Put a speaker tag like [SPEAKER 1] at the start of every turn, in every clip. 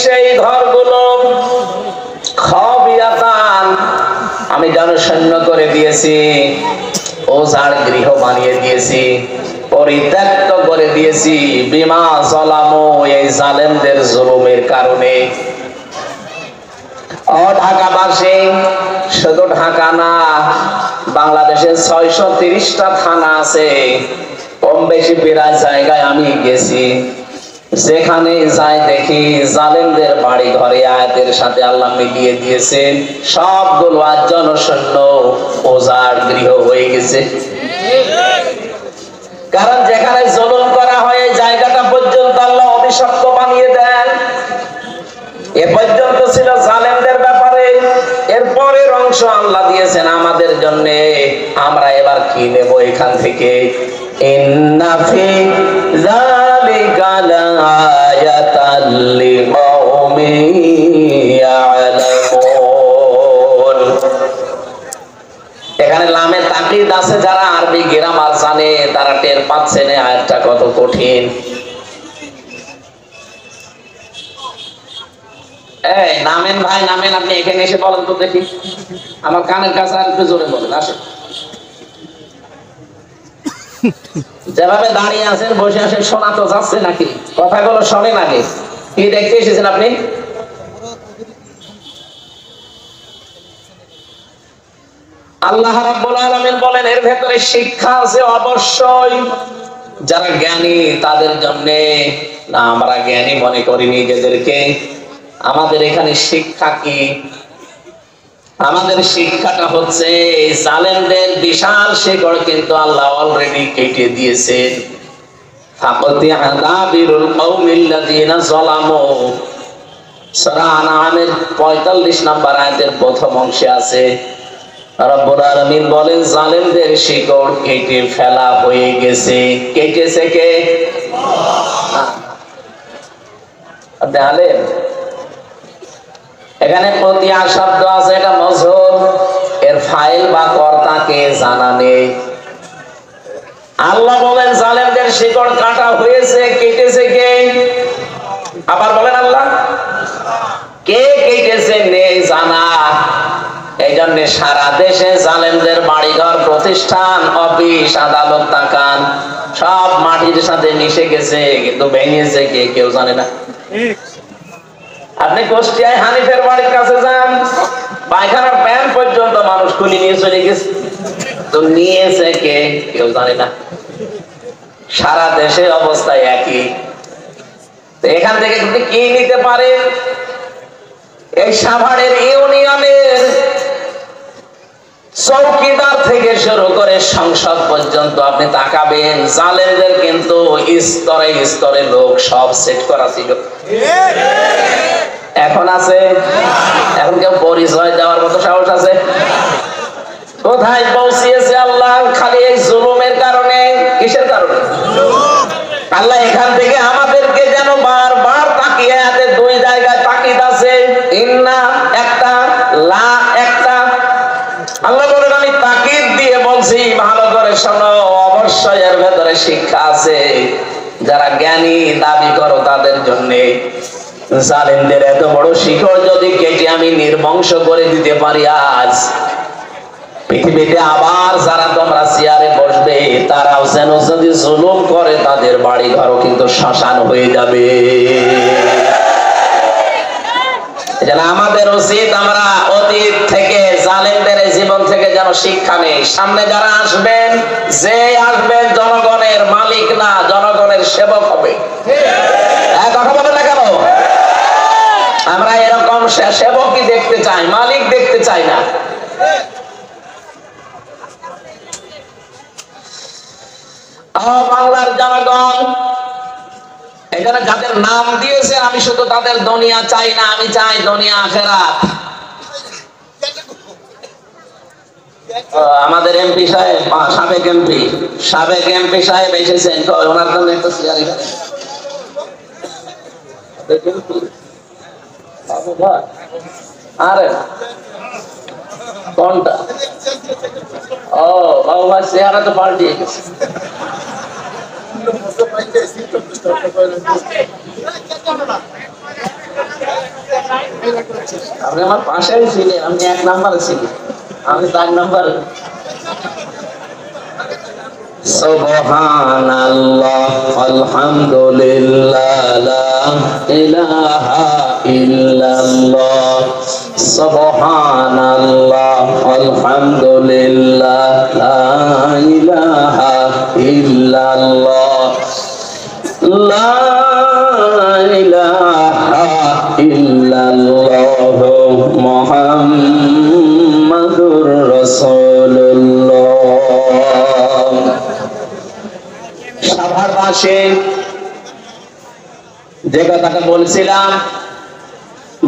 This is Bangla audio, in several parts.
[SPEAKER 1] সেই ঘরগুলো খাবিয়াতান আমি জনশূন্য করে দিয়েছি, ওজার গৃহ বানিয়ে দিয়েছি, পরিত্যক্ত করে দিয়েছি, বিমা যালামু এই জালেমদের জুলুমের কারণে। ও ঢাকাবাসী, শুধু ঢাকা না, বাংলাদেশে 630টা থানা আছে, কম বেশি প্রায় জায়গায় আমি গেছি, যেখানে যাই দেখি জালেমদের বাড়ি ঘরে আয়াতের সাথে আল্লাহ মিলিয়ে দিয়েছেন, সবগুলো আজ জনশূন্য ওজার গৃহ হয়ে গেছে। কারণ যেখানে জুলুম করা হয় এই জায়গাটা পর্যন্ত আল্লাহ অভিশপ্ত বানিয়ে দেন। এ পর্যন্ত ছিল জালেমদের ব্যাপারে, এরপরের অংশ আল্লাহ দিয়েছেন আমাদের জন্য। আমরা এবার কি নেব এখান থেকে? ইন্না ফি যালিকা লাআয়াতাল লিকাওমিন ইয়ালামুন। এখানে লামে তাকিদ আছে, যারা আরবি গ্রামার জানে তারা টের পাচ্ছেন এই আয়াতটা কত কঠিন। এই নামেন ভাই, নামেন, আপনি এখানে এসে বলেন তো দেখি, আমার কানের কাছে আর একটু জোরে বলেন। আসেন, যেভাবে দাঁড়িয়ে আছেন বসে আছেন শোনা তো যাচ্ছে নাকি? কথাগুলো শোনেন আগে। কি দেখতে এসেছেন আপনি? আল্লাহ রাব্বুল আলামিন বলেন এর ভেতরে শিক্ষা আছে অবশ্যই, যারা জ্ঞানী তাদের জন্য। না, আমরা জ্ঞানী মনে করি নিজেদেরকে। আমাদের এখানে শিক্ষা কি? আমাদের শিক্ষাটা হচ্ছে জালেমদের বিশাল শিকড় কিন্তু আল্লাহ অলরেডি কেটে দিয়েছেন। ফাকাতিআ দাবিরুল কওমিল্লাযিনা যালামু, সূরা আনআমের 45 নম্বর আয়াতের প্রথম অংশে আছে, রব্বুল আলামিন বলেন জালেমদের শিকড় কেটে ফেলা হয়ে গেছে। কেটেছে কে? আল্লাহ। এখানে প্রতিয়া শব্দ আছে, এটা মজহুর, এর ফাইল বা কর্তাকে জানা নেই। আল্লাহ বলেন জালেমদের শিকড় কাটা হয়েছে, কেটেছে কে? আবার বলেন আল্লাহ, কে কেটেছে নেই জানা। এই জন্য সারা দেশে জালেমদের বাড়িঘর, প্রতিষ্ঠান, অফিস, আদালত তাকান, সব মাটির সাথে মিশে গেছে, কিন্তু ভেঙেছে কে কেউ জানে না। আপনি কুষ্টিয়ায় হানিফের বাড়ির কাছে যান, পায়খানার প্যান পর্যন্ত মানুষ খুলে নিয়ে চলে গেছে, তো নিয়েছে কে কেউ জানে না। সারা দেশে অবস্থা একই। এখান থেকে আপনি কি নিতে পারেন? এই সাভারের ইউনিয়নের চৌকিদার থেকে শুরু করে সংসদ পর্যন্ত আপনি তাকাবেন, জালেমদের কিন্তু স্তরে স্তরে লোক সব সেট করা ছিল। এখন আছে? এখন কেউ পরিচয় দেওয়ার মতো সাহস আছে? কোথায় পৌঁছিয়েছে আল্লাহ? খালি এই জুলুমের কারণে। কিসের কারণে? আল্লাহ এখান থেকে আমাদেরকে যেন বারবার তাকিয়ে আছে, দুই জায়গায় তাকিদ আছে, ইন্না একটা, লা একটা। আল্লাহ বলেন আমি তাকিদ দিয়ে বলছি, ভালো করে শোনো, অবশ্যই এর ভেতরে শিক্ষা আছে। যারা জ্ঞানী দাবি করো তাদের জন্য। জালেমদের এত বড় শিকড় যদি কেটে আমি নির্বংশ করে দিতে পারি, আজ পৃথিবীতে আবার যারা তোমরা চেয়ারে বসবে তারাও যেন যদি জুলুম করে তাদের বাড়ি ঘরও কিন্তু শ্মশান হয়ে যাবে। এজন্য আমাদের উচিত আমরা অতীত থেকে জালেমদের জীবন থেকে যেন শিক্ষা নেই। সামনে যারা আসবেন, যে আসবেন জনগণের মালিক না, জনগণের সেবক হবে। কথা বলে না কেন? আমরা এরকম সেবকই দেখতে চাই, মালিক দেখতে চাই না। বাংলার জনগণ এখানে যাদের নাম দিয়েছে, আমি শুধু তাদের দুনিয়া চাই না, আমি চাই দুনিয়া আখিরাত। আমাদের এমপি সাহেব, সাবেক এমপি সাহেব এসেছেন, তো ওনার জন্য একটা চেয়ার এখানে। আরে কোনটা? ও বাবু ভাই, চেহারা তো পাল্টিয়ে গেছে। আপনি আমার পাশেই ছিলেন, আপনি 1 নম্বরে ছিলেন, আমি 4 নম্বরে। সুবহানাল্লাহ আলহামদুলিল্লাহ লা ইলাহা ইল্লাল্লাহ সুবহানাল্লাহ আলহামদুলিল্লাহ লা ইলাহা ইল্লাল্লাহ লা ইলাহা ইল্লাল্লাহ মুহাম্মাদুর রাসূলুল্লাহ। সবার পাশে যে কথাটা বলছিলাম,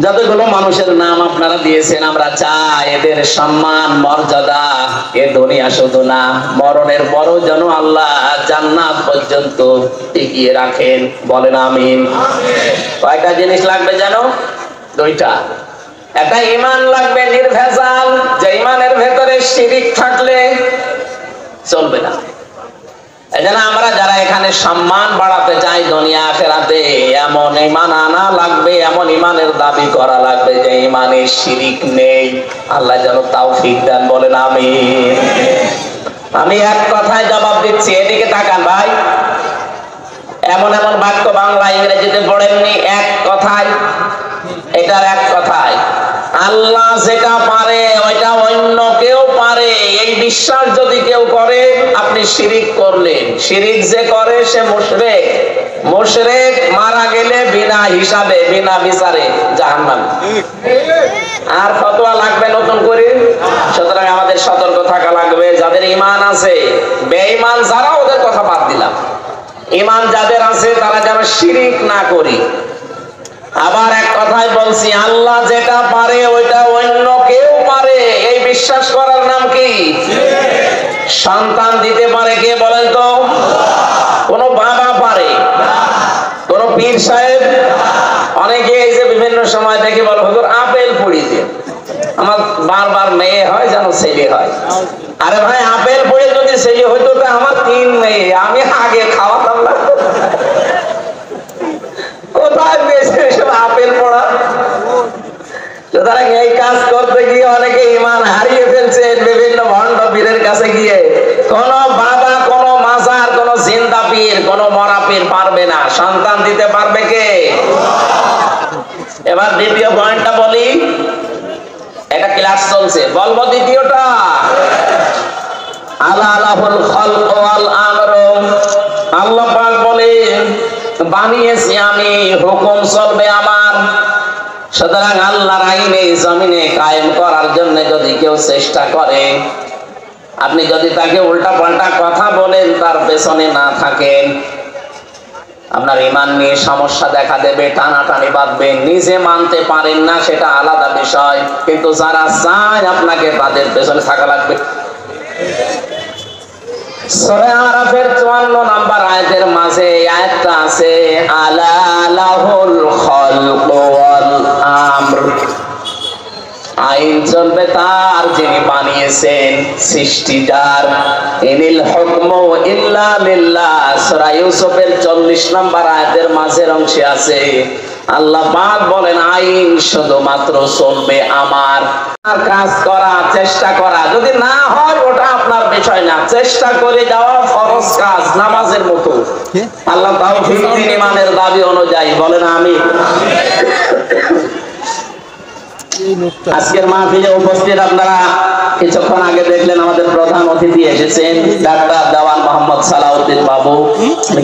[SPEAKER 1] যতগুলো মানুষের নাম আপনারা দিয়েছেন, আমরা চাই এদের সম্মান মর্যাদা এ দুনিয়া শুধু না, মরণের পরও যেন আল্লাহ জান্নাত পর্যন্ত টিকিয়ে রাখেন। বলেন আমিন। কয়টা জিনিস লাগবে জানো? 2টা। একটা ঈমান লাগবে নির্ভেজাল, যে ঈমানের ভেতরে শিরিক থাকলে চলবে না। এজন্য আমরা যারা এখানে সম্মান বাড়াতে চাই দুনিয়া আখিরাতে, এমন ঈমান আনা লাগবে, এমন ঈমানের দাবি করা লাগবে যে ঈমানে শিরিক নেই। আল্লাহ যেন তৌফিক দেন। বলেন আমিন। আমি এক কথায় জবাব দিচ্ছি, এদিকে তাকান ভাই। এমন এমন বাক্য বাংলা ইংরেজিতে পড়েননি, এক কথায়, এটার এক কথায় আল্লাহ যেটা পারে ওইটা অন্য কেউ পারে, এই বিশ্বাস যদি কেউ করে, আপনি শিরিক করলেন। শিরিক যে করে সে মুশরিক। মুশরিক মারা গেলে বিনা হিসাবে বিনা বিচারে জাহান্নামে। আর ফতোয়া লাগবে নতুন করে? সুতরাং আমাদের সতর্ক থাকা লাগবে। যাদের ঈমান আছে, বেঈমান যারা ওদের কথা বাদ দিলাম, ঈমান যাদের আছে তারা যেন শিরিক না করি। আবার এক কথায় বলছি, আল্লাহ যেটা পারে ওইটা অন্য কেউ পারে, এই বিশ্বাস করার নাম কি? সন্তান দিতে পারে কে বলেন তো? কোন বাবা পারে? কোন পীর সাহেব? অনেকে এই যে বিভিন্ন সময় দেখে বলে হুজুর আপেল পুড়ি দিয়ে আমার বারবার মেয়ে হয় যেন ছেলে হয়। আরে ভাই, আপেল পুড়ে যদি ছেলে হইতো তো আমার 3 মেয়ে, আমি আগে খাওয়াতাম না। কোথায় পেয়েছে এসব আপেল পড়া? সুতরাং এই কাজ করতে গিয়ে অনেকে ঈমান হারিয়ে ফেলছেন বিভিন্ন ভণ্ড পীরের কাছে গিয়ে। কোন বাবা, কোন মাজার, কোন জিন্দা পীর, কোন মরা পীর পারবে না। সন্তান দিতে পারবে কে? এবার দ্বিতীয় পয়েন্টটা বলি, এটা ক্লাস চলছে, বলবো দ্বিতীয়টা। আলাহুল খালক ওয়াল আমর, আল্লাহ পাক বলেন বানিয়েছি আমি, হুকুম চলবে আমার। সুতরাং আল্লাহর আইন এই জমিনে কায়েম করার জন্য যদি কেউ চেষ্টা করে, আপনি যদি তাকে উল্টা পাল্টা কথা বলেন, তার পেছনে না থাকেন, আপনার ঈমান নিয়ে সমস্যা দেখা দেবে, টানাটানি বাঁধবে। নিজে মানতে পারেন না সেটা আলাদা বিষয়, কিন্তু যারা চায় আপনাকে, তাদের পেছনে থাকা লাগবে। সূরা আরাফের 54 নম্বর আয়াতের মাঝে আয়াতটা আছে, আলা লাহুল খালক ওয়াল আমর। আইন চলবে তার, যিনি বানিয়েছেন, সৃষ্টিটার। ইনিল হুকমু ইল্লা লিল্লাহ। সূরা ইউসুফের 40 নম্বর আয়াতের মাঝের অংশে আছে, আল্লাহ পাক বলেন আইন শুধুমাত্র চলবে আমার। আর কাজ করা, চেষ্টা করা, যদি না হয় ওটা আপনার বিষয় না, চেষ্টা করে যাওয়া ফরজ কাজ, নামাজের মতো। আল্লাহ তাওফিক দিন ঈমানের দাবি অনুযায়ী। বলেন আমিন। আজকের মাহফিলে উপস্থিত আপনারা কিছুক্ষণ আগে দেখলেন আমাদের প্রধান অতিথি এসেছেন, ডাক্তার দেওয়ান মোহাম্মদ সালাউদ্দিন বাবু।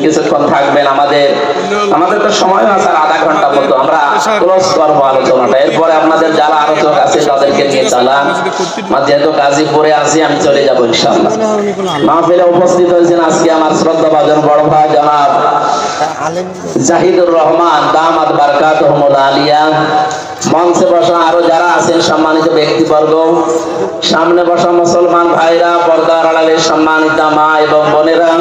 [SPEAKER 1] কিছুক্ষণ থাকবেন। আমাদের তো সময় আছে আধা ঘন্টা মতো, আমরা ক্লোজ করবো আলোচনাটা। এরপরে আপনাদের যারা আলোচক আছে তাদেরকে নিয়ে চালান। যেহেতু গাজীপুরে আছি, আমি চলে যাবো ইনশাআল্লাহ। মাহফিলে উপস্থিত হয়েছেন আজকে আমার শ্রদ্ধাভাজন বড় ভাই জনাব জাহিদুর রহমান দামাত বারকাতুহুল আলিয়া। মঞ্চে বসা আরো যারা আছেন সম্মানিত ব্যক্তিবর্গ, সামনে বসা মুসলমান ভাইরা, পর্দার আড়ালে সম্মানিত মা এবং বোনেরা,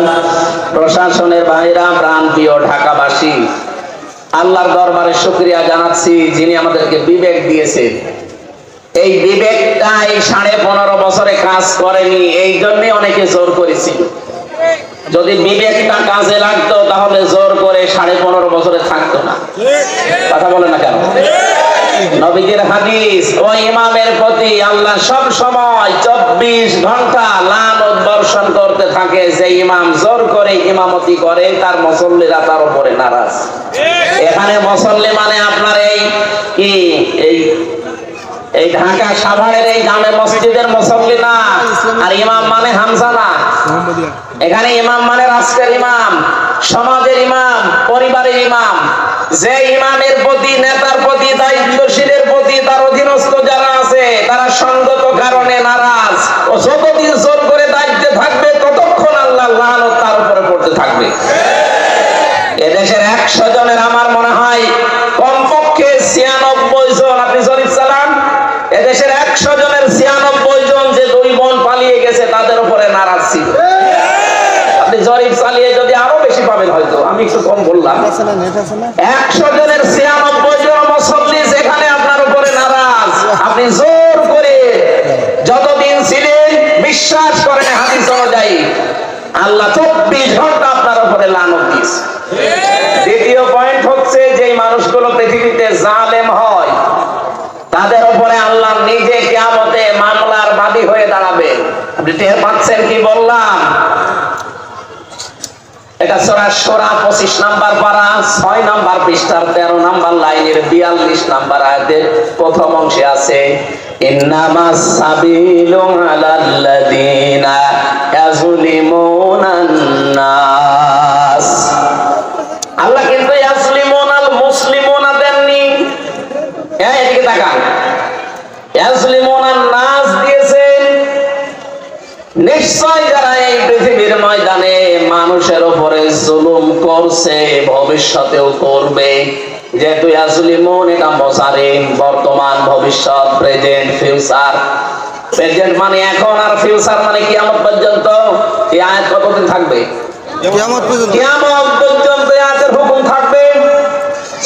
[SPEAKER 1] প্রশাসনের ভাইরা, প্রাণপ্রিয় ঢাকাবাসী, আল্লাহর দরবারে শুকরিয়া জানাচ্ছি যিনি আমাদেরকে বিবেক দিয়েছেন। এই বিবেকটা এই 15.5 বছরে কাজ করেনি, এই জন্য অনেকে জোর করেছিল। যদি বিবেকটা কাজে লাগতো তাহলে জোর করে 15.5 বছরে থাকতো না। কথা বলে না কেন? নবীজির হাদিস, ওই ইমামের প্রতি আল্লাহ সব সময় 24 ঘন্টা লানত বর্ষণ করতে থাকে। যে ইমাম জোর করে ইমামতি করে তার মুসল্লিরা তার উপরে নারাজ। এখানে মুসল্লি মানে আপনার এই ঢাকা সাভারের এই জামে মসজিদের মুসল্লি না, আর ইমাম মানে হামজা না। এখানে ইমাম মানে রাষ্ট্রের ইমাম, সমাজের ইমাম, পরিবারের ইমাম। যে ইমামের প্রতি, নেতার প্রতি, দায়িত্বশীলের প্রতি তার অধীনস্থ যারা আছে তারা সঙ্গত কারণে নারাজ, ও যতদিন জোর করে দায়িত্বে থাকবে ততক্ষণ আল্লাহ লানত তার উপরে পড়তে থাকবে। এদেশের 100 জনের আমার মনে হয় কমপক্ষে 96 জন, আপনি জরিপ চালান, এদেশের 100 জনের 96 জন যে 2 বোন পালিয়ে গেছে তাদের উপরে নারাজ ছিল। আপনি জরিপ চালিয়ে যদি আরো বেশি পাবেন, হয়তো আমি একটু কম বললাম। 100 জনের 96 জন মুসল্লি যেখানে আপনার উপরে নারাজ, আপনি জোর করে যতদিন ছিলেন বিশ্বাস করেন হাদিস অনুযায়ী আল্লাহ 24 ঘন্টা আপনার উপরে লানত দিয়েছে। দ্বিতীয় পয়েন্ট হচ্ছে, যে মানুষগুলো পৃথিবীতে জালেম হয় তাদের উপরে আল্লাহ নিজে কিয়ামতে মামলার বাদী হয়ে দাঁড়াবে। আপনি টের পাচ্ছেন কি বললাম? এটা সূরা শূরা 25 নাম্বার পারা 6 নাম্বার পৃষ্ঠার 13 নাম্বার লাইনের 42 নাম্বার আয়াতের প্রথম অংশে আছে, ইন্নামাস সাবিলু আলাল্লাযিনা ইয়াজলিমুনান নাস। আল্লাহ কিন্তু ইয়াজলিমুনাল মুসলিমুনা দেননি। এদিকে তাকান, ইয়াজলিমুনান নাস দিয়েছেন। নিশ্চয় যারা এই পৃথিবীর ময়দানে মানুষের উপরে জুলুম করছে ভবিষ্যতেও করবে। যেহেতু ইয়াজলিমুন এটা মুজারি, বর্তমান, ভবিষ্যৎ, প্রেজেন্ট, ফিউচার। প্রেজেন্ট মানে এখন, আর ফিউচার মানে কিয়ামত পর্যন্ত। এই আয়াত কতদিন থাকবে? কিয়ামত পর্যন্ত। কিয়ামত পর্যন্ত এই আয়াতের হুকুম থাকবে।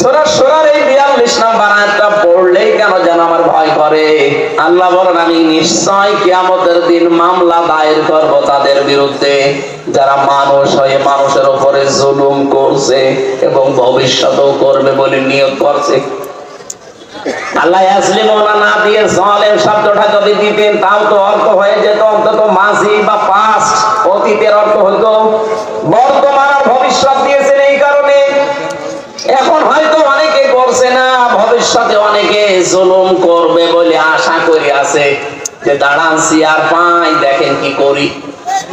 [SPEAKER 1] সূরা শূরার এই 42 নাম্বার আয়াতটা পড়লেই কেন যেন আমার ভয় করে। আল্লাহ বলেন, আমি নিশ্চয় কিয়ামতের দিন মামলা দায়ের করব তাদের বিরুদ্ধে যারা মানুষ হয়ে মানুষের উপরে জুলুম করছে এবং ভবিষ্যতেও করবে বলে নিয়ত করছে। আল্লাহ ইয়াজলিমুনা না দিয়ে জালেম শব্দটা যদি দিতেন তাও তো অর্থ হয়ে যেত অন্তত মাঝি বা পাস্ট, অতীতের অর্থ হতো। বর্তমান আর ভবিষ্যৎ দিয়েছেন এই কারণে এখন হয়তো অনেকে করছে না, ভবিষ্যতে অনেকে জুলুম করবে বলে আশা করে আছে যে দাঁড়ান সিয়ার পাই, দেখেন কি করি।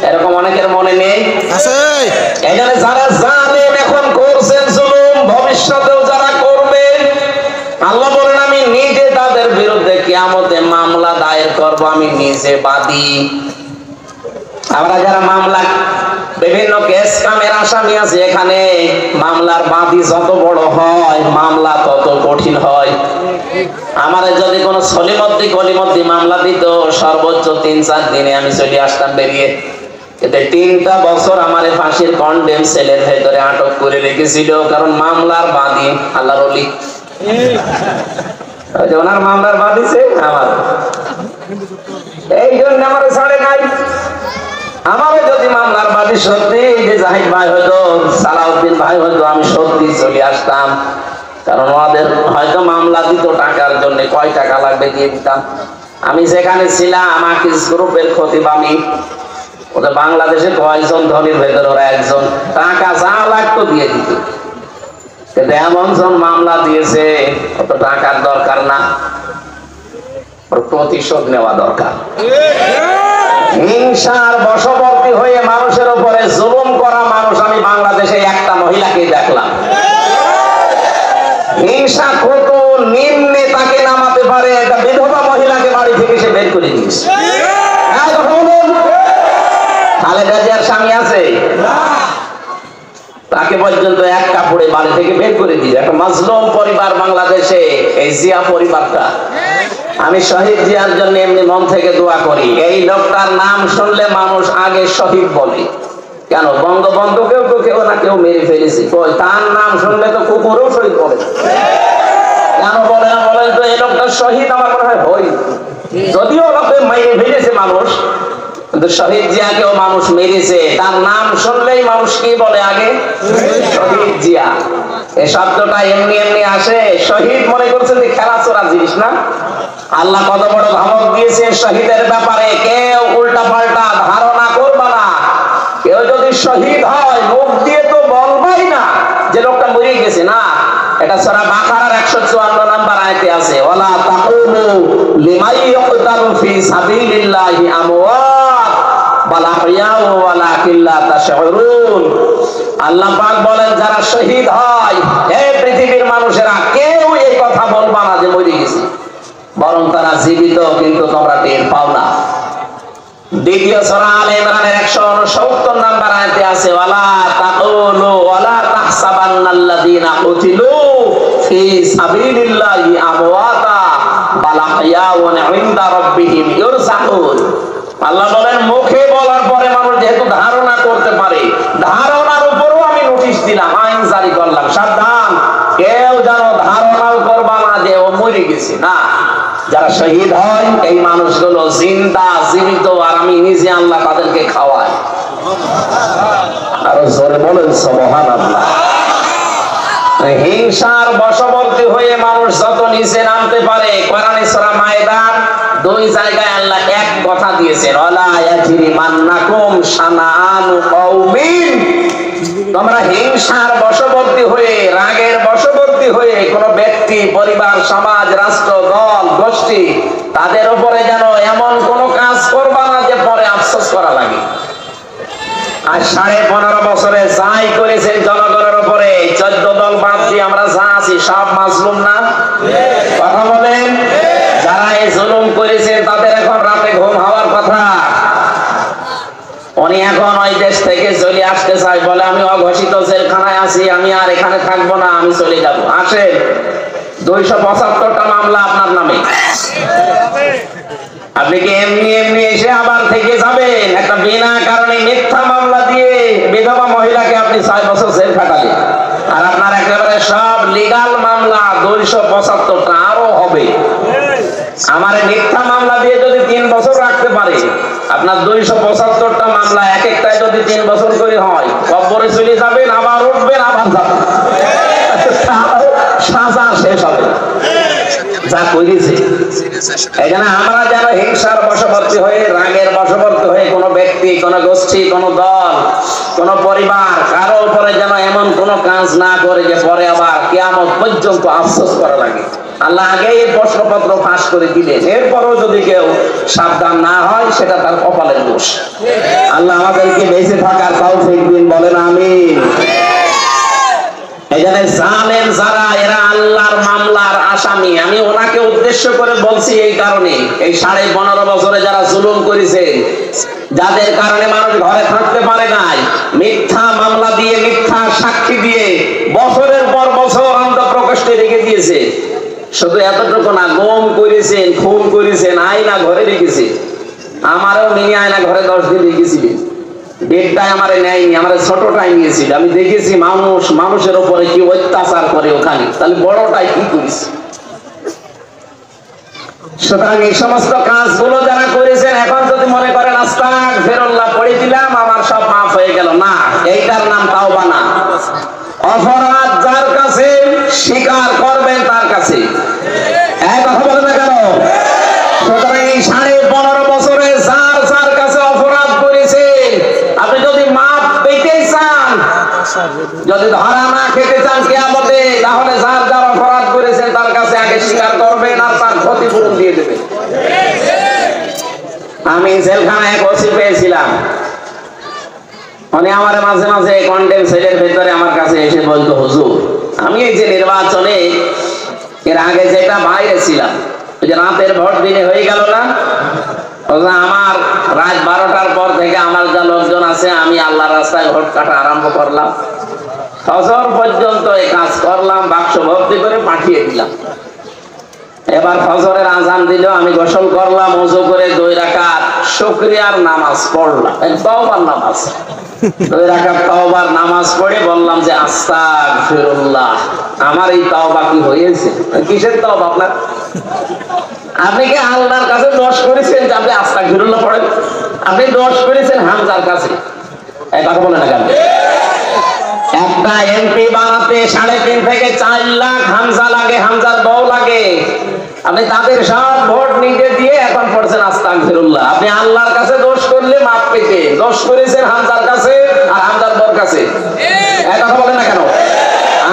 [SPEAKER 1] এরকম অনেকের মনে নেই আছে। এখানে যারা জালেম এখন করছেন জুলুম, ভবিষ্যতেও যারা করবে, আল্লাহ বলেন আমি নিজে তাদের বিরুদ্ধে কিয়ামতে মামলা দায়ের করব, আমি নিজে বাদী। আমরা যারা মামলা, বিভিন্ন কেস কামের আসামি আছে, এখানে মামলার বাদী যত বড় হয় মামলা তত কঠিন হয়। আমাদের যদি কোনো কলিমদ্দি মামলা দিত, সর্বোচ্চ 3-4 দিনে আমি চলে আসতাম বেরিয়ে। এতে 3টা বছর আমার ফাঁসির কন্ডেম সেলের ভেতরে আটক করে রেখেছিল, কারণ মামলার বাদী আল্লাহর ওলি। ওনার মামলার বাদী সে আমার, এই জন্য আমার ছাড়ে নাই। আমারও যদি মামলার বাদী সত্যি যে জাহিদ ভাই হয়তো, সালাউদ্দিন ভাই হয়তো, আমি সত্যি চলে আসতাম, কারণ ওদের হয়তো মামলা দিত টাকার জন্য, কয় টাকা লাগবে দিয়ে দিতাম। আমি যেখানে ছিলাম আমাকে গ্রুপের খতিব আমি, ওদের বাংলাদেশে কয়জন ধনীর ভেতরে ওরা একজন, টাকা যা লাগতো দিয়ে দিত। কিন্তু এমন জন মামলা দিয়েছে অত টাকার দরকার না, ওর প্রতিশোধ নেওয়া দরকার। হিংসার বশবর্তী হয়ে মানুষের উপরে জুলুম করা মানুষ আমি বাংলাদেশে একটা মহিলাকে দেখলাম। হিংসা কত নিম্নে তাকে নামাতে পারে, একটা বিধবা মহিলাকে বাড়ি থেকে সে বের করে দিয়েছে। খালেদা জিয়ার স্বামী আছে, তাকে পর্যন্ত এক কাপড়ে বাড়ি থেকে বের করে দিয়েছে। একটা মাজলুম পরিবার বাংলাদেশে, এই জিয়া পরিবারটা। আমি শহীদ জিয়ার জন্য এমনি মন থেকে দোয়া করি। এই লোকটার নাম শুনলে মানুষ আগে শহীদ বলে, কেন বঙ্গবন্ধুকেও তো কেউ না কেউ মেরে ফেলেছে, তার নাম শুনলে তো কুকুরও শহীদ বলে। কেন বলে না বলেন তো? এই লোকটা শহীদ আমার মনে হয় হই, যদিও লোকে মেরে ফেলেছে মানুষ, কিন্তু শহীদ জিয়াকেও মানুষ মেরেছে, তার নাম শুনলেই মানুষ কি বলে আগে? শহীদ জিয়া। এই শব্দটা এমনি এমনি আসে? শহীদ মনে করছেন যে খেলা চোরা জিনিস না? আল্লাহ কত বড় ধমক দিয়েছে শহীদের ব্যাপারে, কেউ উল্টা পাল্টা ধারণা করবা না। কেউ যদি শহীদ হয় মুখ দিয়ে তো বলবাই না যে লোকটা মরে গেছে, না। এটা সূরা বাকারার 154 নম্বর আয়াতে আছে, ওয়ালা তাকুলু লিমাই ইয়াকতালু ফি সাবিলিল্লাহি আমওয়াত বাল আহইয়াউ ওয়ালাকিন লা তাশউরুন। আল্লাহ পাক বলেন, যারা শহীদ হয় হে পৃথিবীর মানুষেরা, কেউ এই কথা বলবা না যে মরে গেছে, বরং তারা জীবিত, কিন্তু তোমরা টের পাও না। দ্বিতীয় সূরা আলে ইমরানের 169 নম্বর আয়াতে আছে, ওয়ালা তাকুলু ওয়ালা তাহসাবান্নাল্লাযীনা কুতিলু ফি সাবিলিল্লাহি আমওয়াতা বাল আহইয়াউন ইনদা রাব্বিহিম ইরযাকুন। আল্লাহ বলেন, মুখে বলার পরে মানুষ যেহেতু ধারণা করতে পারে, ধারণার উপরও আমি নোটিশ দিলাম, আইন জারি করলাম, সাবধান, কেউ যেন ধারণাও করবা না যে ও মরে গেছে, না। যারা শহীদ হয় এই মানুষগুলো জিন্দা, জীবিত, আর আমি নিজে আল্লাহ তাদেরকে খাওয়াই। আরো জোরে বলেন সুবহানাল্লাহ। হিংসার বশবর্তী হয়ে মানুষ যত নিচে নামতে পারে, কোরআনে সূরা মায়েদার 2 জায়গায় আল্লাহ এক কথা দিয়েছেন, ওয়ালা ইয়াজরিমান্নাকুম শানাআনু কওমিন। তোমরা হিংসার বশবর্তী হয়ে, রাগের বশবর্তী হয়ে কোন ব্যক্তি, পরিবার, সমাজ, রাষ্ট্র, দল, গোষ্ঠী, তাদের উপরে যেন এমন কোন কাজ করবা না যে পরে আফসোস করা লাগে। আর 15.5 বছরে যাই করেছেন জনগণের উপরে, 14 দল বাদ দিয়ে আমরা যা আছি সব মাজলুম না? কথা বলেন। যারা এই জুলুম করেছেন তাদের এখন রাতে ঘুম হওয়ার কথা। উনি এখন ওই দেশ থেকে চলে আসতে চাই, বলে আমি অঘোষিত জেলখানায় আছি, আমি আর এখানে থাকবো না, আমি চলে যাব। আসেন, 275টা মামলা আপনার নামে। আপনি কি এমনি এমনি এসে আবার থেকে যাবেন? একটা বিনা কারণে মিথ্যা মামলা দিয়ে বিধবা মহিলাকে আপনি 6 বছর জেল খাটালেন, আর আপনার একেবারে সব লিগাল মামলা 275টা আরো হবে। আমার মিথ্যা মামলা দিয়ে যদি 3 বছর রাখতে পারে, আপনার 275টা মামলা এক একটায় যদি 3 বছর করে হয়, কবরে চলে যাবেন, আবার উঠবেন, আবার যাবেন, সাজা শেষ হবে যা করেছে। এখানে আমরা যেন হিংসার বশবর্তী হয়ে, রাগের বশবর্তী হয়ে কোন ব্যক্তি, কোন গোষ্ঠী, কোন দল, কোন পরিবার, কারো উপরে যেন এমন কোন কাজ না করে যে পরে আবার কিয়ামত পর্যন্ত আফসোস করা লাগে। আল্লাহ আগেই প্রশ্নপত্র ফাঁস করে দিলেন, এরপরও যদি কেউ সাবধান না হয় সেটা তার কপালের দোষ। আল্লাহ আমাদেরকে বেঁচে থাকার তৌফিক দিন, বলেন আমিন। এখানে জালেম যারা, এরা আল্লাহর মামলার আসামি। আমি ওনাকে উদ্দেশ্য করে বলছি এই কারণে, এই 15.5 বছরে যারা জুলুম করেছে, যাদের কারণে মানুষ ঘরে থাকতে পারে নাই, মিথ্যা মামলা দিয়ে, মিথ্যা সাক্ষী দিয়ে বছরের পর বছর অন্তঃপ্রকোষ্ঠে রেখে দিয়েছে। শুধু এতটুকু না, গুম করেছেন, খুন করেছেন, আয়না ঘরে রেখেছে। আমারও মিনি আয়না ঘরে 10 দিন রেখেছিলেন। বেডটাই আমার নেয়নি, আমার ছোটটাই নিয়েছিল। আমি দেখেছি মানুষ মানুষের উপরে কি অত্যাচার করে ওখানে, তাহলে বড়টাই কি করেছে। সুতরাং এই সমস্ত কাজগুলো যারা করেছেন, এখন যদি মনে করেন আস্তাগফিরুল্লাহ পড়ে দিলাম আমার সব মাফ হয়ে গেল, না, এইটার নাম তাওবা না। অপরাধ যার কাছে, স্বীকার করবেন তার কাছে। এক কথা বলে না কেন? সুতরাং এই 15.5 বছরে যার যার কাছে অপরাধ করেছে, আপনি যদি মাপ পেতে চান, যদি ধরা না খেতে চান কিয়ামতে, তাহলে যার যার অপরাধ করেছেন তার কাছে আগে স্বীকার করবেন আর তার ক্ষতিপূরণ দিয়ে দেবেন। আমি জেলখানায় এক ওসি পেয়েছিলাম, উনি আমার মাঝে মাঝে কন্টেম সেলের ভেতরে আমার কাছে এসে বলতো, হুজুর আমি এই যে নির্বাচনে এর আগে যেটা বাইরে ছিলাম, ওই যে রাতের ভোট দিনে হয়ে গেল না, আমার রাত 12টার পর থেকে আমার যা লোকজন আছে, আমি আল্লাহর রাস্তায় ভোট কাটা আরম্ভ করলাম, ফজর পর্যন্ত এই কাজ করলাম, বাক্স ভর্তি করে পাঠিয়ে দিলাম। এবার ফজরের আজান দিল, আমি গোসল করলাম, ওযু করে 2 রাকাত শুকরিয়ার নামাজ পড়লাম, তওবার নামাজ, 2 রাকাত তওবার নামাজ পড়ে বললাম যে আস্তাগফিরুল্লাহ, আমার এই তওবা কি হয়েছে? কিসের তওবা আপনার? আপনি কি আল্লাহর কাছে দোষ করেছেন যে আপনি আস্তাগফিরুল্লাহ পড়েন? আপনি দোষ করেছেন হামজার কাছে। এই কথা বলেন না কেন? একটা এমপি বানাতে 3.5 থেকে 4 লাখ হামজা লাগে, হামজার বউ লাগে। আপনি তাদের সব ভোট নিজে দিয়ে এখন পড়ছেন আস্তাগফিরুল্লাহ। আপনি আল্লাহর কাছে দোষ করলে মাপ পেতে দোষ করেছেন হামজার কাছে আর হামজার বউর কাছে। এই কথা বলেন না কেন?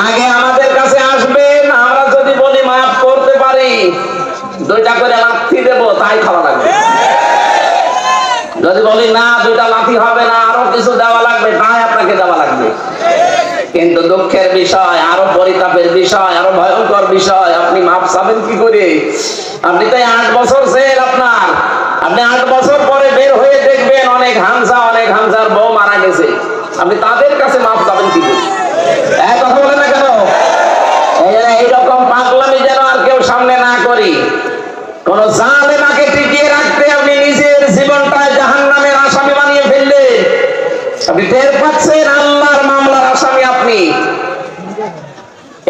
[SPEAKER 1] আগে আমাদের কাছে আসবেন, আমরা যদি বলি মাপ করতে পারি 2টা করে লাথি দেব, তাই খাওয়া লাগবে। যদি বলি না 2টা লাথি হবে না, আরো কিছু দেওয়া লাগবে, তাই আপনাকে দেওয়া লাগবে। কিন্তু দুঃখের বিষয়, আরো পরিতাপের বিষয়, আরো ভয়ঙ্কর বিষয়, আপনি মাপ চাবেন কি করে? আপনি তো 8 বছর জেল আপনার, আপনি 8 বছর পরে বের হয়ে দেখবেন অনেক হামজার বউ মারা গেছে, আপনি তাদের কাছে মাপ চাবেন কি করে? এক কথা বলেন না কেন? এইরকম পাগলামি যেন আর কেউ সামনে না করি। কোন জালেমাকে টিকিয়ে রাখতে আপনি নিজের জীবনটায় জাহান্নামের আসামি বানিয়ে ফেললেন। আপনি টের পাচ্ছেন আল্লাহর মামলার আসামি আপনি।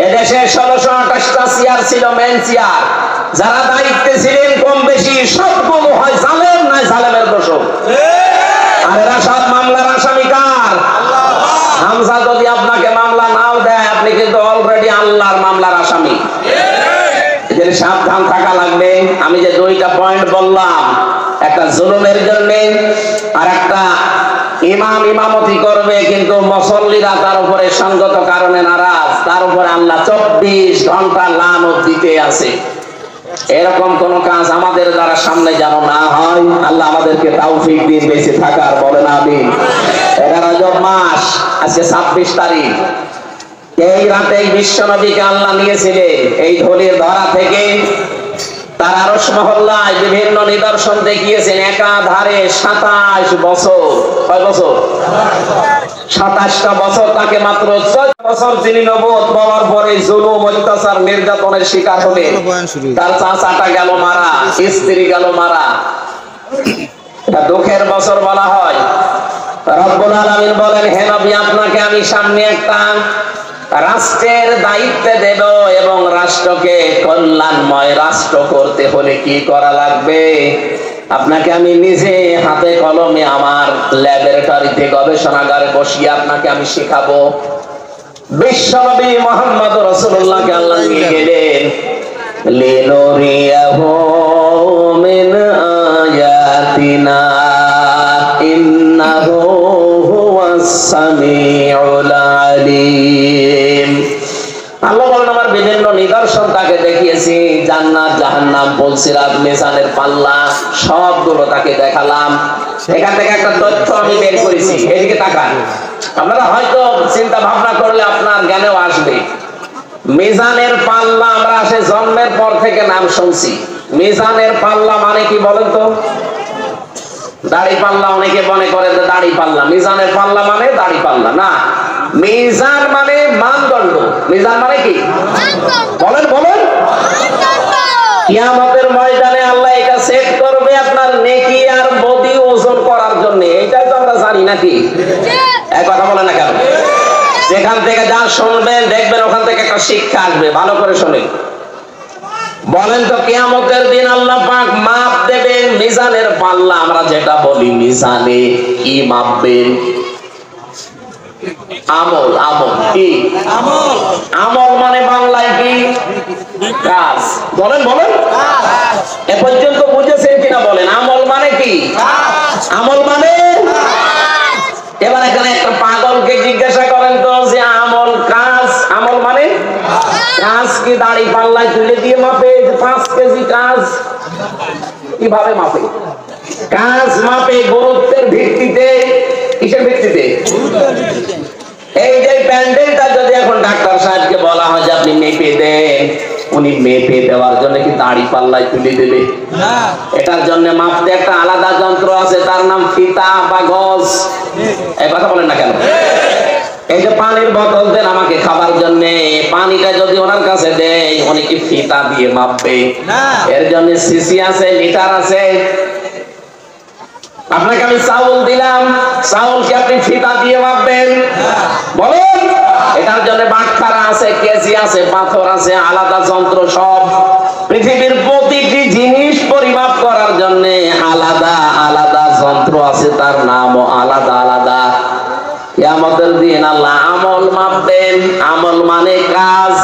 [SPEAKER 1] এদেশে 1628টা চেয়ার ছিল, মেন চেয়ার। যারা দায়িত্বে ছিলেন কম বেশি সবগুলো হয় জালেম, নয় জালেমের দোষক। আর এরা সব মামলার আসামি কার? হামজা যদি আপনাকে মামলা নাও দেয়, আপনি কিন্তু অলরেডি আল্লাহর মামলার আসামি। এদের সাবধান থাকা লাগবে। আমি যে 2টা পয়েন্ট বললাম, একটা জুলুমের জন্য, আর একটা ইমাম ইমামতি করবে কিন্তু মুসল্লিরা তার উপরে সঙ্গত কারণে নারাজ, তার উপরে আল্লাহ 24 ঘন্টা লানত দিতে আছে। এরকম কোন কাজ আমাদের দ্বারা সামনে যেন না হয়। আল্লাহ আমাদেরকে তৌফিক দিন বেঁচে থাকার, বলেন আমিন। 11 রজব মাস, আজকে 26 তারিখ। এই রাতে বিশ্ব নবীকে আল্লাহ নিয়েছিলেন এই ধলির ধরা থেকে। তার আরশ মহল্লায় বিভিন্ন নিদর্শন দেখিয়েছেন। একাধারে 27 বছর। কয় বছর? 27টা বছর। তাকে মাত্র 14 বছর তিনি নবুয়ত পাওয়ার পরে জুলুম, অত্যাচার, নির্যাতনের শিকার হলেন। তার চাচাটা গেল মারা, স্ত্রী গেল মারা। এটা দুঃখের বছর বলা হয়। রব্বুল আলামিন বলেন, হে নবী, আপনাকে আমি সামনে একটা রাষ্ট্রের দায়িত্ব দেব, এবং রাষ্ট্রকে কল্যাণময় রাষ্ট্র করতে হলে কি করা লাগবে আপনাকে আমি নিজে হাতে কলমে আমার ল্যাবরেটরিতে, গবেষণাগারে বসিয়ে আপনাকে আমি শেখাবো। বিশ্বনবী মুহাম্মদ রাসূলুল্লাহকে আল্লাহ নিয়ে গেলেন, লিনুরিয়াহু মিন আয়াতিনা ইন্নাহু হুয়াস সামিউল আলিম। আল্লাহ বলেন, আমার বিভিন্ন নিদর্শন তাকে দেখিয়েছি। জান্নাত, জাহান্নাম, পুলসিরাত, মিজানের পাল্লা, সবগুলো তাকে দেখালাম। এখান থেকে একটা তথ্য আমি বের করেছি, এদিকে তাকান। আপনারা হয়তো চিন্তা ভাবনা করলে আপনার জ্ঞানেও আসবে। মিজানের পাল্লা আমরা সে জন্মের পর থেকে নাম শুনছি। মিজানের পাল্লা মানে কি বলেন তো? দাড়ি পাল্লা। অনেকে মনে করে যে দাড়ি পাল্লা। মিজানের পাল্লা মানে দাড়ি পাল্লা না। মিজান মানে মানদণ্ড। মিজান মানে কি? বলেন বলেন। কিয়ামতের ময়দানে আল্লাহ এটা সেট করবে আপনার নেকি আর বদি ওজন করার জন্য। এটাই তো আমরা জানি নাকি? এক কথা বলেন না কেন? যেখান থেকে যা শুনবেন দেখবেন ওখান থেকে একটা শিক্ষা আসবে। ভালো করে শুনেন। বলেন তো, কিয়ামতের দিন আল্লাহ পাক মাপ দেবেন মিজানের পাল্লা। আমরা যেটা বলি মিজানে কি মাপবেন? আমল। আমল কি? আমল। আমল মানে বাংলায় কি? কাজ। বলেন বলেন। এ পর্যন্ত বুঝেছেন কিনা বলেন? আমল মানে কি? আমল মানে। এবার এখানে একটা পাগলকে জিজ্ঞাসা করেন তো যে আমল কাজ, আমল মানে কাজ কি দাড়ি পাল্লায় তুলে দিয়ে মাপে? 5 কেজি কাজ কিভাবে মাপে? কাজ মাপে গুরুত্বের ভিত্তিতে। কিসের ভিত্তিতে? এই যে প্যান্ডেলটা যদি এখন ডাক্তার সাহেবকে বলা হয় যে আপনি মেপে দেন, উনি মেপে দেওয়ার জন্য কি দাড়ি পাল্লায় তুলে দেবে? এটার জন্য মাপতে একটা আলাদা যন্ত্র আছে, তার নাম ফিতা বা গজ। এই কথা বলেন না কেন? এই যে পানির বোতল দেন আমাকে খাবার জন্য, পানিটা যদি ওনার কাছে দেয়, উনি কি ফিতা দিয়ে মাপবে? এর জন্য সিসি আছে, লিটার আছে। আপনাকে আমি চাউল দিলাম, চাউলকে আপনি ফিতা দিয়ে মাপবেন? বলেন। এটার জন্য বাটখারা আছে, কেজি আছে, পাথর আছে, আলাদা যন্ত্র সব। পৃথিবীর প্রতিটি জিনিস পরিমাপ করার জন্য আলাদা আলাদা যন্ত্র আছে, তার নামও আলাদা আলাদা। কিয়ামতের দিন আল্লাহ আমল মাপবেন। আমল মানে কাজ।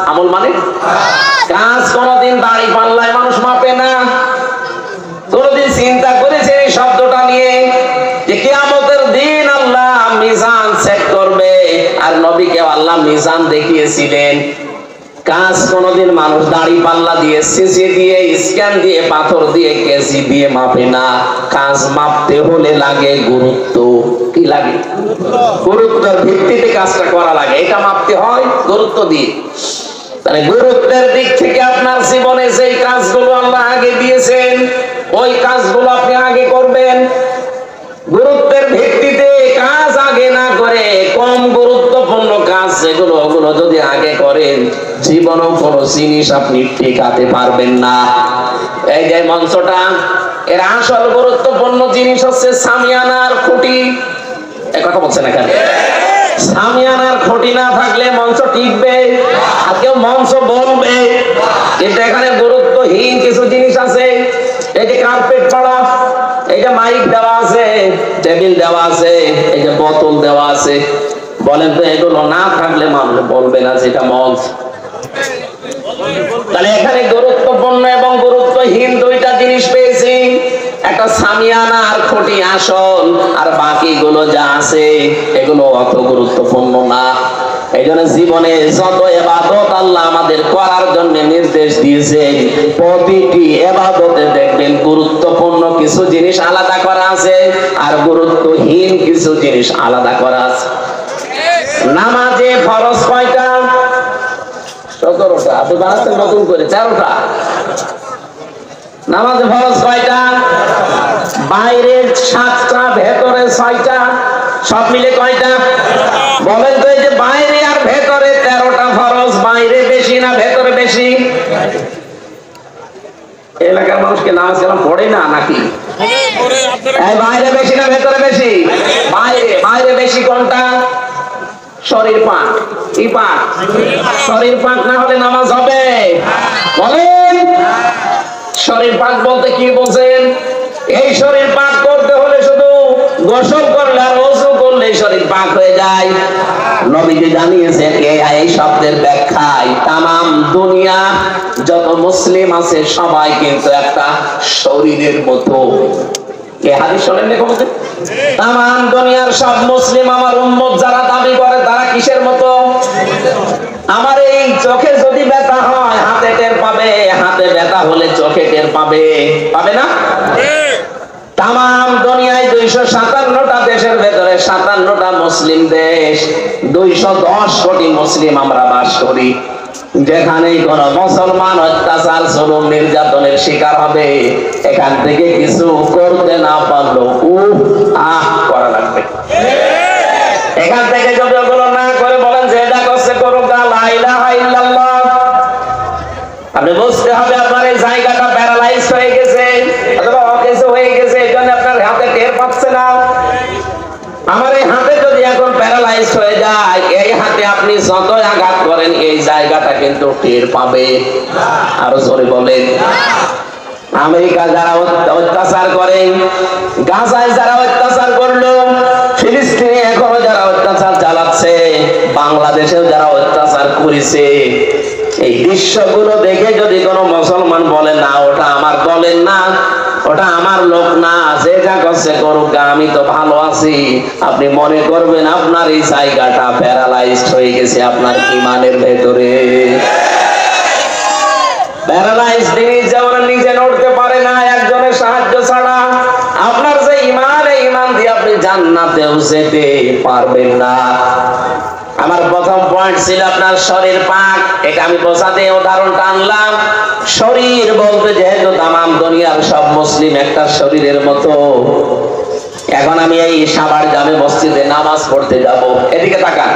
[SPEAKER 1] আমল মানে কাজ। কোনদিন দাড়ি পাল্লায় মানুষ মাপে না। কোনদিন চিন্তা করেছে এই শব্দটা নিয়ে যে কিয়ামতের দিন আল্লাহ মিজান চেক করবে? আর নবীকে আল্লাহ মিজান দেখিয়েছিলেন। কাজ কোনদিন মানুষ দাড়ি পাল্লা দিয়ে, সিসি দিয়ে, স্ক্যান দিয়ে, পাথর দিয়ে, কেজি দিয়ে মাপে না। কাজ মাপতে হলে লাগে গুরুত্ব। কি লাগে? গুরুত্বের ভিত্তিতে কাজটা করা লাগে। এটা মাপতে হয় গুরুত্ব দিয়ে। তাহলে গুরুত্বের দিক থেকে আপনার জীবনে যেই কাজগুলো আল্লাহ আগে দিয়েছেন, ওই কাজগুলো আপনি আগে করবেন। গুরুত্বের ভিত্তিতে কাজ আগে না করে কম গুরুত্বপূর্ণ কাজ যেগুলো, ওগুলো যদি আগে করেন, জীবনেও কোনো জিনিস আপনি ঠেকাতে পারবেন না। এই যে মঞ্চটা, এর আসল গুরুত্বপূর্ণ জিনিস হচ্ছে সামিয়ানার খুঁটি। এই কথা বলছেন না কেন? সামিয়ানার খুঁটি না থাকলে মঞ্চ টিকবে, আর কেউ মঞ্চ বলবে। কিন্তু এখানে গুরুত্বহীন কিছু জিনিস আছে। এই যে কার্পেট পড়া, এই যে মাইক দেওয়া আছে, টেবিল দেওয়া আছে, এই যে বোতল দেওয়া আছে, বলেন তো এগুলো না থাকলে মানুষ বলবে না যেটা মঞ্চ। তাহলে এখানে গুরুত্বপূর্ণ এবং গুরুত্বহীন দুইটা জিনিস পেয়েছি। একটা সামিয়ানা আর খুঁটি আসল, আর বাকিগুলো যা আছে এগুলো অত গুরুত্বপূর্ণ না। এই জন্য জীবনে যত ইবাদত আল্লাহ আমাদের করার জন্য নির্দেশ দিয়েছেন, প্রতিটি ইবাদতে দেখবেন গুরুত্বপূর্ণ কিছু জিনিস আলাদা করা আছে, আর গুরুত্বহীন কিছু জিনিস আলাদা করা আছে। নামাজে ফরজ কয়টা? 17টা। আপনি বানাচ্ছেন নতুন করে 4টা। নামাজে ফরজ কয়টা? বাইরে 7টা, ভেতরে 6টা। সব মিলে কয়টা? বলেন তো। এই যে বাইরে আর ভেতরে 13টা ফরজ। বাইরে বেশি না ভেতরে বেশি? এলাকার মানুষকে নামাজ কালাম পড়ে না নাকি? বাইরে বেশি না ভেতরে বেশি? বাইরে। বাইরে বেশি কোনটা? শরীর পাক। কি পাক? শরীর পাক না হলে নামাজ হবে? বলেন। শরীর পাক বলতে কি বলছেন? এই শরীর পাক করতে হলে শুধু গোসল করলে আর ওযু করলে শরীর পাক হয়ে যায়। নবীজি জানিয়েছেন এই শব্দের ব্যাখ্যায় তামাম দুনিয়া যত মুসলিম আছে সবাই কিন্তু একটা শরীরের মতো। এই হাদিস শুনেন না কবুতে? তামাম দুনিয়ার সব মুসলিম আমার উম্মত যারা দাবি করে তারা কিসের মতো? আমার এই চোখে যদি ব্যথা হয় হাতে টের পাবে, হাতে ব্যথা হলে চোখে টের পাবে। পাবে না? তামাম দুনিয়ায় 257টা দেশের ভেতরে 57টা মুসলিম দেশ, 210 কোটি মুসলিম আমরা বাস করি। যেখানে কোন মুসলমান অত্যাচার, জুলুম, নির্যাতনের শিকার হবে, এখান থেকে কিছু করতে না পারলেও করা লাগবে। এখান থেকে যদি ওগুলো না করে বলেন যে এটা করছে করুক, লা ইলাহা ইল্লাল্লাহ, আপনি বুঝতে হবে আপনার এই জায়গাটা প্যারালাইজ হয়ে গেছে অথবা অকেজ হয়ে গেছে, এই জন্য আপনার হাতে টের পাচ্ছে না। আমার এই হাতে যদি এখন প্যারালাইজ হয়ে যায়, এই হাতে আপনি যতই আঘাত করেন এই জায়গাটা কিন্তু টের পাবে। আরো জোরে বলেন। আমেরিকা যারা অত্যাচার করে, গাজায় যারা অত্যাচার করলো, ফিলিস্তিনে এখনো যারা অত্যাচার চালাচ্ছে, বাংলাদেশেও যারা অত্যাচার করেছে, এই দৃশ্যগুলো দেখে যদি কোনো মুসলমান বলে না ওটা আমার দলের না, ওটা আমার লোক না, যে যা করছে করুক, আমি তো ভালো আছি, আপনি মনে করবেন আপনার এই জায়গাটা প্যারালাইজড হয়ে গেছে আপনার ঈমানের ভেতরে। প্যারালাইজ জিনিস যেমন নিজে নড়তে পারে না একজনের সাহায্য ছাড়া, আপনার যে ঈমান, এই ঈমান দিয়ে আপনি জান্নাতেও যেতে পারবেন না। আমার প্রথম পয়েন্ট ছিল আপনার শরীর পাক। এটা আমি বোঝাতে উদাহরণটা আনলাম। শরীর বলতে যেহেতু তামাম দুনিয়ার সব মুসলিম একটা শরীরের মতো, এখন আমি এই সাভার জামে মসজিদে নামাজ পড়তে যাব, এদিকে তাকান।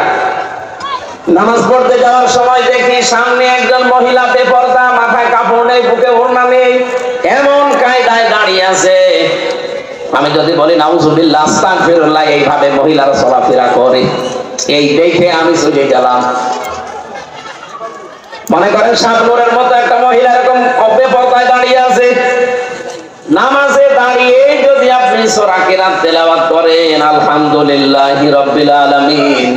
[SPEAKER 1] নামাজ পড়তে যাওয়ার সময় দেখি সামনে একজন মহিলা বেপরদা, মাথায় কাপড় নেই, বুকে ওড়না নেই, এমন কায়দায় দাঁড়িয়ে আছে আমি যদি বলি নাউজুবিল্লাহ আস্তাগফিরুল্লাহ, এইভাবে মহিলারা চলাফেরা করে, এই দেখে আমি চলে গেলাম। মনে করেন শাবনূরের মতো একটা মহিলা এরকম বেপরদায় দাঁড়িয়ে আছে, নামাজে দাঁড়িয়ে যদি আপনি সূরা কিরাত তেলাওয়াত করেন আলহামদুলিল্লাহি রাব্বিল আলামিন,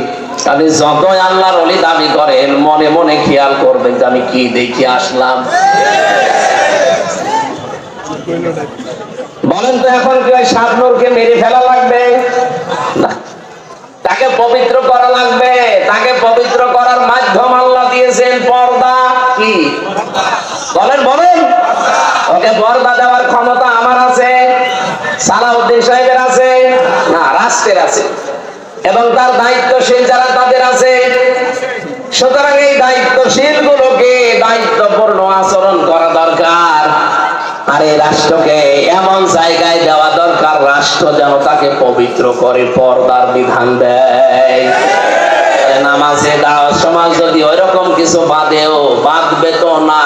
[SPEAKER 1] আপনি যতই আল্লাহর ওলি দাবি করেন মনে মনে খেয়াল করবেন যে আমি কি দেখে আসলাম। বলেন তো এখন কি ওই শাবনূরকে মেরে ফেলা লাগবে? না, তাকে পবিত্র করা লাগবে। তাকে পবিত্র করার মাধ্যম আল্লাহ দিয়েছেন পর্দা। কি বলেন বলেন? ওকে পর্দা দেওয়ার ক্ষমতা আমার আছে, সালাউদ্দিন সাহেবের আছে না, রাষ্ট্রের আছে, এবং তার দায়িত্বশীল যারা তাদের আছে। সুতরাং এই দায়িত্বশীল গুলোকে দায়িত্বপূর্ণ আচরণ করা দরকার, আর এই রাষ্ট্রকে এমন জায়গায় দেওয়া দরকার রাষ্ট্র যেন তাকে পবিত্র করে পর্দার বিধান দেয়। নামাজে দাওয়াত সমাজ যদি ওইরকম কিছু বাঁধেও, বাঁধবে তো না,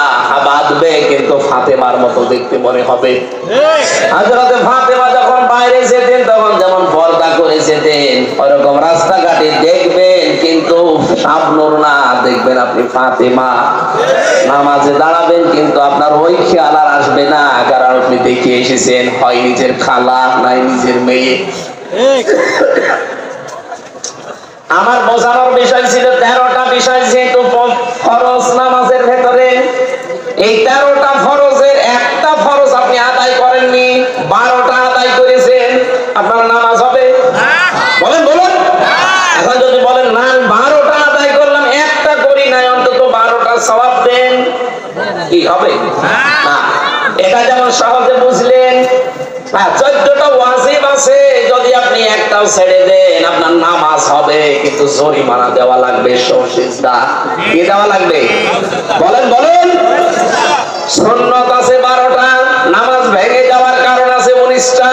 [SPEAKER 1] বাঁধবে কিন্তু ফাতেমার মতো দেখতে মনে হবে। হযরতে ফাতেমা যখন বাইরে যেতেন তখন যেমন পর্দা করে যেতেন, ওইরকম রাস্তাঘাটে দেখবেন, কিন্তু শাবনূর না, দেখবেন আপনি ফাতেমা। নামাজে দাঁড়াবেন কিন্তু আপনার ওই খেয়াল আর আসবে না, কারণ আপনি দেখে এসেছেন হয় নিজের খালা নাই নিজের মেয়ে। আমার বোঝানোর বিষয় ছিল 13টা বিষয়, যেহেতু ফরজ নামাজের ভেতরে, এই 13টা ফরজের একটা ফরজ আপনি আদায় করেননি, 12টা আদায় করেছেন, আপনার নামাজ হবে? বলেন বলেন। এখন যদি বলেন না 12টা আদায় করলাম, একটা করি নাই, অন্তত 12টা সওয়াব দেন, কি হবে? না, এটা যেমন সহজে বুঝলেন। 14টা ওয়াজিব আছে, যদি আপনি একটাও ছেড়ে দেন আপনার নামাজ হবে, কিন্তু জরিমানা দেওয়া লাগবে, সিজদা কি দেওয়া লাগবে? বলেন বলেন। সুন্নাত আছে 12টা, নামাজ ভেঙে যাওয়ার কারণ আছে 19টা।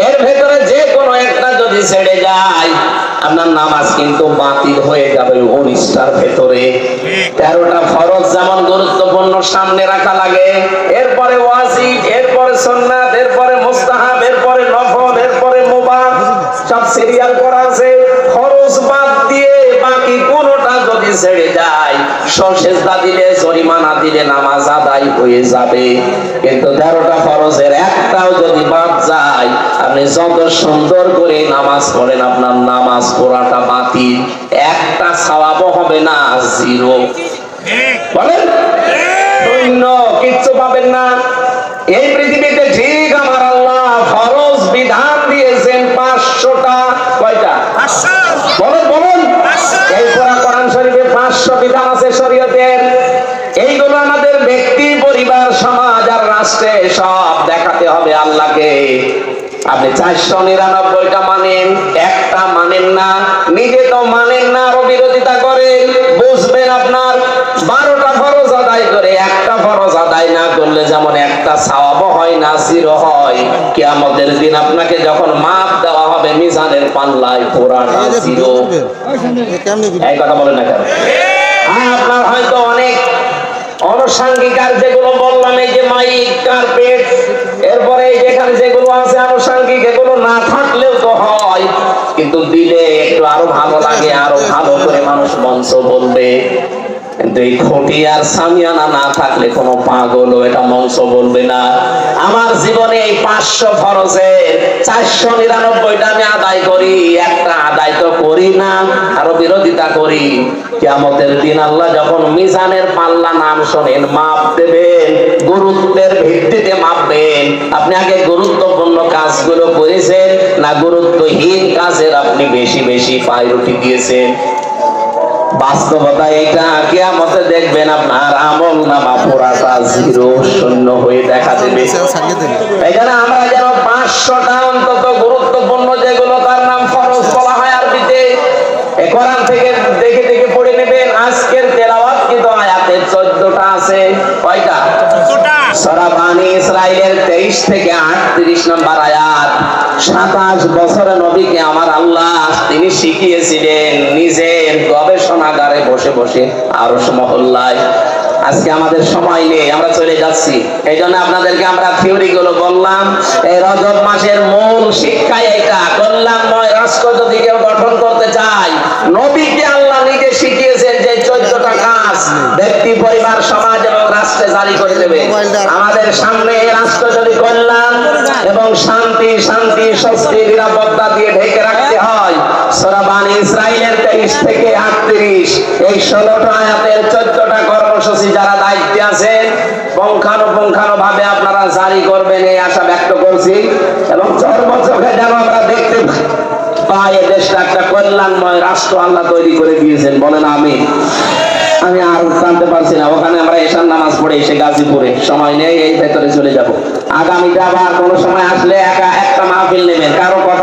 [SPEAKER 1] এর ভেতরে যে কোনো একটা যদি ছেড়ে যায় আপনার নামাজ কিন্তু বাতিল হয়ে যাবে 19টার ভেতরে। 13টা ফরজ যেমন গুরুত্বপূর্ণ সামনে রাখা লাগে, এরপরে ওয়াজিব, এরপরে সুন্নাত, এরপরে মুস্তাহাব, এরপরে নফল, এরপরে মুবাহ, সব সিরিয়াল করা আছে। ফরজ বাদ দিয়ে বাকি কোনটা যদি ছেড়ে যায়, সিজদা দিলে, জরিমানা দিলে নামাজ আদায় হয়ে যাবে। কিন্তু 13টা ফরজের একটাও যদি বাদ যায়, আপনি যত সুন্দর করে নামাজ পড়েন আপনার নামাজ পুরাটা বাতিল, একটা সওয়াবও হবে না, জিরো। বলেন শূন্য, কিচ্ছু পাবেন না। এই পৃথিবীতে ঠিক আমার আল্লাহ ফরজ বিধান দিয়েছেন 500টা। কয়টা? 500। বলেন বলেন। এই পুরা কোরআন শরীফে 500 বিধান আছে শরীয়তের। এইগুলো আমাদের ব্যক্তি, পরিবার, সমাজ আর রাষ্ট্রে সব দেখাতে হবে আল্লাহকে। আপনি 499টা মানেন, একটা মানেন না, নিজে তো মানেন না, আরো বিরোধিতা করেন, বুঝবেন আপনার 12টা ফরজ আদায় করে একটা ফরজ আদায় না করলে যেমন একটা সওয়াবও হয় না, জিরো হয়। কিয়ামতের দিন আপনাকে যখন মাপ দেওয়া হবে মিজানের পাল্লায় পুরাটা জিরো। এই কথা বলেন না কেন? আপনার হয়তো অনেক আনুষঙ্গিক আর যেগুলো বললাম, এই যে মাইক, কার্পেট, এরপরে যেখানে যেগুলো আছে আনুষঙ্গিক, এগুলো না থাকলেও তো হয়, কিন্তু দিলে একটু আরো ভালো লাগে, আরো ভালো করে মানুষ মঞ্চ বলবে। কিন্তু এই খুঁটি আর সামিয়ানা না থাকলে কোনো পাগলও এটা মঞ্চ বলবে না। আমার জীবনে এই 500 ফরজের 499টা আমি আদায় করি, একটা আদায় তো করি না, আরো বিরোধিতা করি। কিয়ামতের দিন আল্লাহ যখন মিজানের পাল্লা নাম শোনেন, মাপ দেবেন, গুরুত্বের ভিত্তিতে মাপবেন। আপনি আগে গুরুত্বপূর্ণ কাজগুলো করেছেন না গুরুত্বহীন কাজের আপনি বেশি বেশি প্রায়োরিটি দিয়েছেন? বাস্তবতা এটা, কিয়ামতে দেখবেন আপনার আমল নামা পুরাটা জিরো, শূন্য হয়ে দেখা দেবে। এখানে আমরা যেন 500টা অন্তত গুরুত্বপূর্ণ যেগুলো তার নাম ফরজ বলা হয় আরবিতে, কোরআন থেকে দেখে দেখে পড়ে নেবেন। আজকের তেলাওয়াত কিন্তু আয়াতের 14টা আছে। কয়টা? 14টা। সূরা বানী ইসরাঈলের 23 থেকে 38 নম্বর আয়াত। 27 বছরের নবীকে আমার আল্লাহ তিনি শিখিয়েছিলেন নিজের গবেষণাগারে বসে বসে, আরশ মহল্লায়। আজকে আমাদের সময় নেই, আমরা চলে যাচ্ছি। এই জন্য আপনাদেরকে আমরা থিওরি গুলো বললাম। এই রজব মাসের মূল শিক্ষাই এটা, কল্যাণময় রাষ্ট্র যদি কেউ গঠন করতে চায়, নবীকে আল্লাহ নিজে শিখিয়েছেন যে 14টা কাজ ব্যক্তি, পরিবার, সমাজ এবং রাষ্ট্রে জারি করে দেবে। আমাদের সামনে এই রাষ্ট্র যদি কল্যাণ এবং শান্তি, স্বস্তি, নিরাপত্তা দিয়ে ঢেকে রাখতে হয়, সূরা বনী ইসরাঈলের 23 থেকে 38 এই 16টা আয়াতের 14টা কর্মসূচি যারা দায়িত্বে আছেন পুঙ্খানুপুঙ্খানুভাবে আপনারা জারি করবেন এই আশা ব্যক্ত করছি। এবং চর্মচোখে যেন আমরা দেখতে পাই এই দেশটা একটা কল্যাণময় রাষ্ট্র আল্লাহ তৈরি করে দিয়েছেন। বলেন আমিন। আমি আর জানতে পারছি না, ওখানে আমরা এশার নামাজ পড়ে এসে গাজীপুরে, সময় নেই, এই ভেতরে চলে যাব। আগামীতে আবার কোনো সময় আসলে একটা মাহফিল নেবেন, কারো কথা